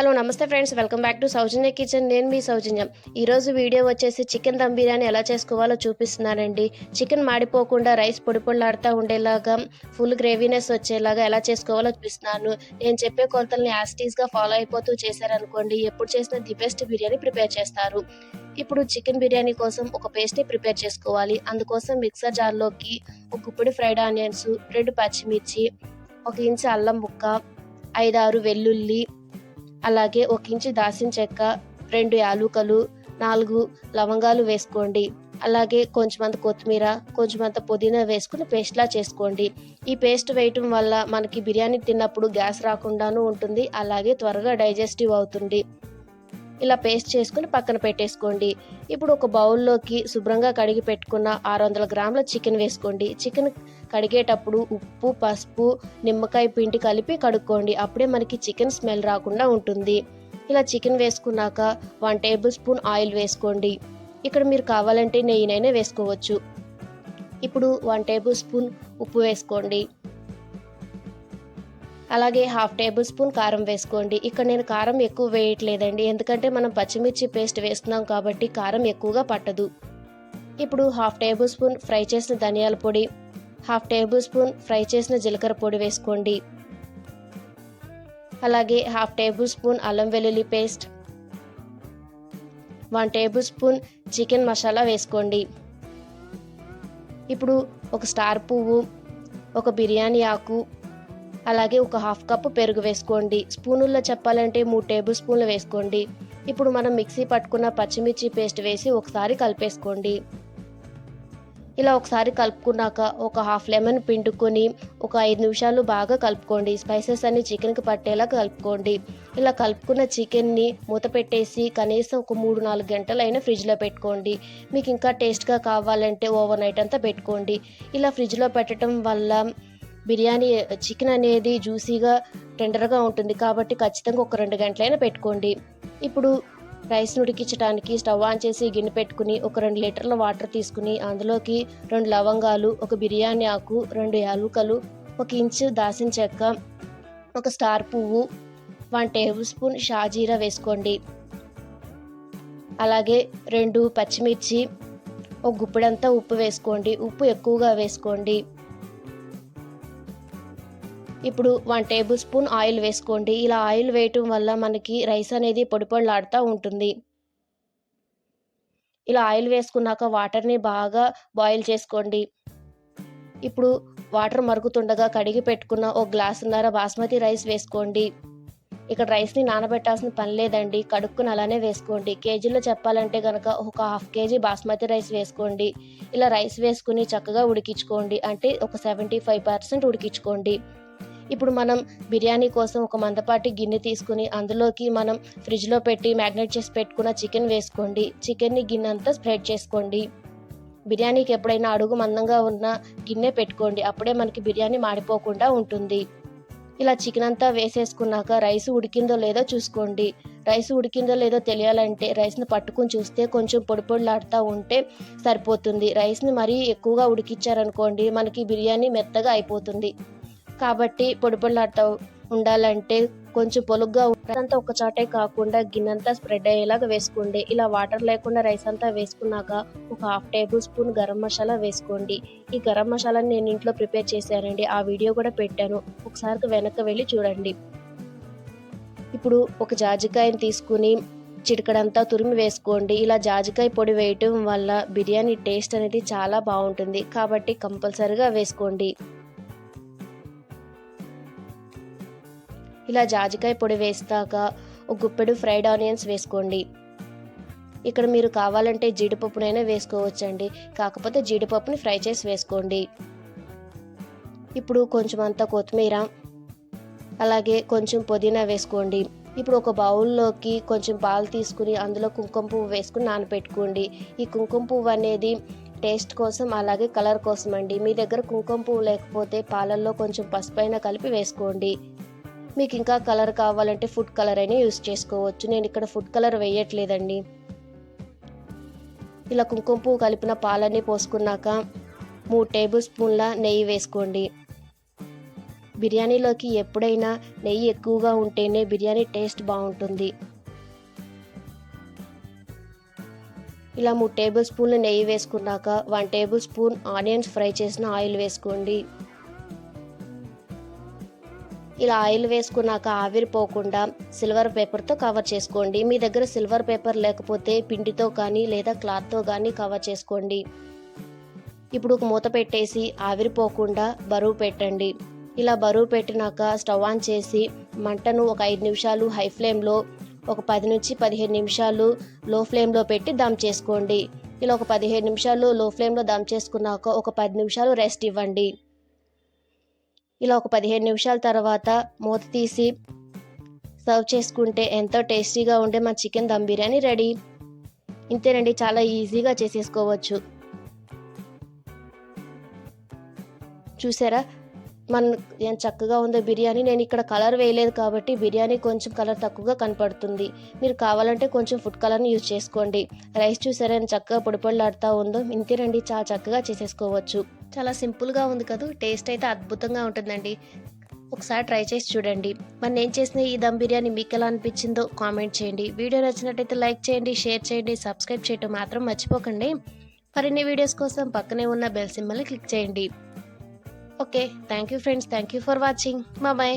Hello నమస్తే friends, welcome back to Soujanya kitchen. నేను మీ సౌజన్యం. ఈరోజు వీడియో వచ్చేసి చికెన్ దమ్ బిర్యానీ ఎలా చేసుకోవాలో చూపిస్తున్నానండి. చికెన్ మాడిపోకుండా రైస్ పొడి పొడిలాడుతూ ఉండేలాగా ఫుల్ గ్రేవీనెస్ వచ్చేలాగా ఎలా చేసుకోవాలో చూపిస్తున్నాను. నేను చెప్పే కొలతల్ని యాస్టీస్గా ఫాలో అయిపోతూ చేశారనుకోండి, ఎప్పుడు చేసిన ది బెస్ట్ బిర్యానీ ప్రిపేర్ చేస్తారు. ఇప్పుడు చికెన్ బిర్యానీ కోసం ఒక పేస్ట్ని ప్రిపేర్ చేసుకోవాలి. అందుకోసం మిక్సర్ జార్లోకి ఒక గుప్పెడు ఫ్రైడ్ ఆనియన్స్, 2 పచ్చిమిర్చి, 1 ఇంచు అల్లం ముక్క, 5-6 వెల్లుల్లి, అలాగే 1 ఇంచు దాల్చిన చెక్క, 2 యాలుకలు, 4 లవంగాలు వేసుకోండి. అలాగే కొంచెమంత కొత్తిమీర, కొంచెమంత పుదీనా వేసుకుని పేస్ట్లా చేసుకోండి. ఈ పేస్ట్ వేయటం వల్ల మనకి బిర్యానీ తిన్నప్పుడు గ్యాస్ రాకుండాను ఉంటుంది, అలాగే త్వరగా డైజెస్టివ్ అవుతుంది. ఇలా పేస్ట్ చేసుకుని పక్కన పెట్టేసుకోండి. ఇప్పుడు ఒక బౌల్లోకి శుభ్రంగా కడిగి పెట్టుకున్న 600 గ్రాముల చికెన్ వేసుకోండి. చికెన్ కడిగేటప్పుడు ఉప్పు, పసుపు, నిమ్మకాయ పిండి కలిపి కడుక్కోండి. అప్పుడే మనకి చికెన్ స్మెల్ రాకుండా ఉంటుంది. ఇలా చికెన్ వేసుకున్నాక 1 టేబుల్ స్పూన్ ఆయిల్ వేసుకోండి. ఇక్కడ మీరు కావాలంటే నెయ్యినైనా వేసుకోవచ్చు. ఇప్పుడు 1 టేబుల్ స్పూన్ ఉప్పు వేసుకోండి. అలాగే 1/2 టేబుల్ స్పూన్ కారం వేసుకోండి. ఇక్కడ నేను కారం ఎక్కువ వేయట్లేదండి, ఎందుకంటే మనం పచ్చిమిర్చి పేస్ట్ వేస్తున్నాం కాబట్టి కారం ఎక్కువగా పట్టదు. ఇప్పుడు 1/2 టేబుల్ స్పూన్ ఫ్రై చేసిన ధనియాల పొడి, 1/2 టేబుల్ స్పూన్ ఫ్రై చేసిన జీలకర్ర పొడి వేసుకోండి. అలాగే 1/2 టేబుల్ స్పూన్ అల్లం వెల్లుల్లి paste, 1 tablespoon chicken masala వేసుకోండి. ఇప్పుడు ఒక స్టార్ పువ్వు, ఒక బిర్యానీ ఆకు, అలాగే ఒక 1/2 కప్పు పెరుగు వేసుకోండి. స్పూనుల్లో చెప్పాలంటే 3 టేబుల్ స్పూన్లు వేసుకోండి. ఇప్పుడు మనం మిక్సీ పట్టుకున్న పచ్చిమిర్చి పేస్ట్ వేసి ఒకసారి కలిపేసుకోండి. ఇలా ఒకసారి కలుపుకున్నాక ఒక 1/2 లెమన్ పిండుకొని ఒక 5 నిమిషాలు బాగా కలుపుకోండి. స్పైసెస్ అన్ని చికెన్కి పట్టేలా కలుపుకోండి. ఇలా కలుపుకున్న చికెన్ని మూత పెట్టేసి కనీసం ఒక 3-4 గంటలైనా ఫ్రిడ్జ్లో పెట్టుకోండి. మీకు ఇంకా టేస్ట్గా కావాలంటే ఓవర్ నైట్ అంతా పెట్టుకోండి. ఇలా ఫ్రిడ్జ్లో పెట్టడం వల్ల బిర్యానీ చికెన్ అనేది జ్యూసీగా టెండర్గా ఉంటుంది కాబట్టి ఖచ్చితంగా ఒక 2 గంటలైనా పెట్టుకోండి. ఇప్పుడు రైస్ ఉడికించడానికి స్టవ్ ఆన్ చేసి గిన్నె పెట్టుకుని ఒక 2 లీటర్ల వాటర్ తీసుకుని అందులోకి 2 లవంగాలు, ఒక బిర్యానీ ఆకు, 2 యాలుకలు, 1 ఇంచు దాల్చిన చెక్క, ఒక స్టార్ పువ్వు, 1 టేబుల్ స్పూన్ షాజీరా వేసుకోండి. అలాగే 2 పచ్చిమిర్చి, ఒక గుప్పెడంతా ఉప్పు వేసుకోండి. ఉప్పు ఎక్కువగా వేసుకోండి. ఇప్పుడు 1 టేబుల్ స్పూన్ ఆయిల్ వేసుకోండి. ఇలా ఆయిల్ వేయటం వల్ల మనకి రైస్ అనేది పొడి పొడిలాడుతూ ఉంటుంది. ఇలా ఆయిల్ వేసుకున్నాక వాటర్ని బాగా బాయిల్ చేసుకోండి. ఇప్పుడు వాటర్ మరుగుతుండగా కడిగి పెట్టుకున్న ఒక గ్లాసున్నర బాస్మతి రైస్ వేసుకోండి. ఇక్కడ రైస్ని నానబెట్టాల్సిన పని లేదండి, కడుక్కుని అలానే వేసుకోండి. కేజీలో చెప్పాలంటే కనుక ఒక 1/2 కేజీ బాస్మతి రైస్ వేసుకోండి. ఇలా రైస్ వేసుకుని చక్కగా ఉడికించుకోండి, అంటే ఒక 75% ఉడికించుకోండి. ఇప్పుడు మనం బిర్యానీ కోసం ఒక మందపాటి గిన్నె తీసుకుని అందులోకి మనం ఫ్రిడ్జ్లో పెట్టి మ్యాగ్నేట్ చేసి పెట్టుకున్న చికెన్ వేసుకోండి. చికెన్ని గిన్నె అంతా స్ప్రెడ్ చేసుకోండి. బిర్యానీకి ఎప్పుడైనా అడుగు మందంగా ఉన్న గిన్నె పెట్టుకోండి, అప్పుడే మనకి బిర్యానీ మాడిపోకుండా ఉంటుంది. ఇలా చికెన్ అంతా వేసేసుకున్నాక రైస్ ఉడికిందో లేదో చూసుకోండి. రైస్ ఉడికిందో లేదో తెలియాలంటే రైస్ని పట్టుకుని చూస్తే కొంచెం పొడి పొడిలాడుతూ ఉంటే సరిపోతుంది. రైస్ని మరీ ఎక్కువగా ఉడికించారనుకోండి మనకి బిర్యానీ మెత్తగా అయిపోతుంది. కాబట్టి పొడి పొడిలాడుతూ ఉండాలంటే కొంచెం పొలుగ్గా అంతా ఒక చాటే కాకుండా గిన్నెంతా స్ప్రెడ్ అయ్యేలాగా వేసుకోండి. ఇలా వాటర్ లేకుండా రైస్ అంతా వేసుకున్నాక ఒక 1/2 టేబుల్ స్పూన్ గరం మసాలా వేసుకోండి. ఈ గరం మసాలాని నేను ఇంట్లో ప్రిపేర్ చేశానండి, ఆ వీడియో కూడా పెట్టాను, ఒకసారి వెనక్కి వెళ్ళి చూడండి. ఇప్పుడు ఒక జాజికాయని తీసుకుని చిటికడంతా తురిమి వేసుకోండి. ఇలా జాజికాయ పొడి వేయటం వల్ల బిర్యానీ టేస్ట్ అనేది చాలా బాగుంటుంది కాబట్టి కంపల్సరీగా వేసుకోండి. ఇలా జాజికాయ పొడి వేస్తాక ఒక గుప్పెడు ఫ్రైడ్ ఆనియన్స్ వేసుకోండి. ఇక్కడ మీరు కావాలంటే జీడిపప్పునైనా వేసుకోవచ్చండి, కాకపోతే జీడిపప్పుని ఫ్రై చేసి వేసుకోండి. ఇప్పుడు కొంచెం అంతా కొత్తిమీర, అలాగే కొంచెం పుదీనా వేసుకోండి. ఇప్పుడు ఒక బౌల్లోకి కొంచెం పాలు తీసుకుని అందులో కుంకుమ పువ్వు వేసుకుని నానబెట్టుకోండి. ఈ కుంకుమ పువ్వు అనేది టేస్ట్ కోసం, అలాగే కలర్ కోసం అండి. మీ దగ్గర కుంకుమ పువ్వు లేకపోతే పాలల్లో కొంచెం పసుపైన కలిపి వేసుకోండి. మీకు ఇంకా కలర్ కావాలంటే ఫుడ్ కలర్ అయినా యూస్ చేసుకోవచ్చు. నేను ఇక్కడ ఫుడ్ కలర్ వేయట్లేదండి. ఇలా కుంకుమ పువ్వు కలిపిన పాలన్నీ పోసుకున్నాక 3 టేబుల్ స్పూన్ల నెయ్యి వేసుకోండి. బిర్యానీలోకి ఎప్పుడైనా నెయ్యి ఎక్కువగా ఉంటేనే బిర్యానీ టేస్ట్ బాగుంటుంది. ఇలా 3 టేబుల్ స్పూన్లు నెయ్యి వేసుకున్నాక 1 టేబుల్ స్పూన్ ఆనియన్స్ ఫ్రై చేసిన ఆయిల్ వేసుకోండి. ఇలా ఆయిల్ వేసుకున్నాక ఆవిరిపోకుండా సిల్వర్ పేపర్తో కవర్ చేసుకోండి. మీ దగ్గర సిల్వర్ పేపర్ లేకపోతే పిండితో కానీ లేదా క్లాత్తో కానీ కవర్ చేసుకోండి. ఇప్పుడు ఒక మూత పెట్టేసి ఆవిరిపోకుండా బరువు పెట్టండి. ఇలా బరువు పెట్టినాక స్టవ్ ఆన్ చేసి మంటను ఒక 5 నిమిషాలు హై ఫ్లేమ్లో, ఒక 10 నుంచి 15 నిమిషాలు లో ఫ్లేమ్లో పెట్టి దమ్ చేసుకోండి. ఇలా ఒక 15 నిమిషాలు లో ఫ్లేమ్లో దమ్ చేసుకున్నాక ఒక 10 నిమిషాలు రెస్ట్ ఇవ్వండి. ఇలా ఒక 15 నిమిషాల తర్వాత మూత తీసి సర్వ్ చేసుకుంటే ఎంతో టేస్టీగా ఉండే మన చికెన్ దమ్ బిర్యానీ రెడీ. ఇంతేనండి, చాలా ఈజీగా చేసేసుకోవచ్చు. చూసారా ఎంత చక్కగా ఉందో బిర్యానీ. నేను ఇక్కడ కలర్ వేయలేదు కాబట్టి బిర్యానీ కొంచెం కలర్ తక్కువగా కనపడుతుంది. మీరు కావాలంటే కొంచెం ఫుడ్ కలర్ని యూజ్ చేసుకోండి. రైస్ చూసారా ఎంత చక్కగా పొడిపొడిలాడుతూ ఉందో. ఇంతేనండి, చాలా చక్కగా చేసేసుకోవచ్చు. చాలా సింపుల్గా ఉంది కదా. టేస్ట్ అయితే అద్భుతంగా ఉంటుందండి. ఒకసారి ట్రై చేసి చూడండి. మరి నేను చేసిన ఈ దమ్ బిర్యానీ మీకు ఎలా అనిపించిందో కామెంట్ చేయండి. వీడియో నచ్చినట్టయితే లైక్ చేయండి, షేర్ చేయండి, సబ్స్క్రైబ్ చేయడం మాత్రం మర్చిపోకండి. మరిన్ని వీడియోస్ కోసం పక్కనే ఉన్న బెల్ సింబల్ని క్లిక్ చేయండి. Okay, thank you friends. Thank you for watching. Bye.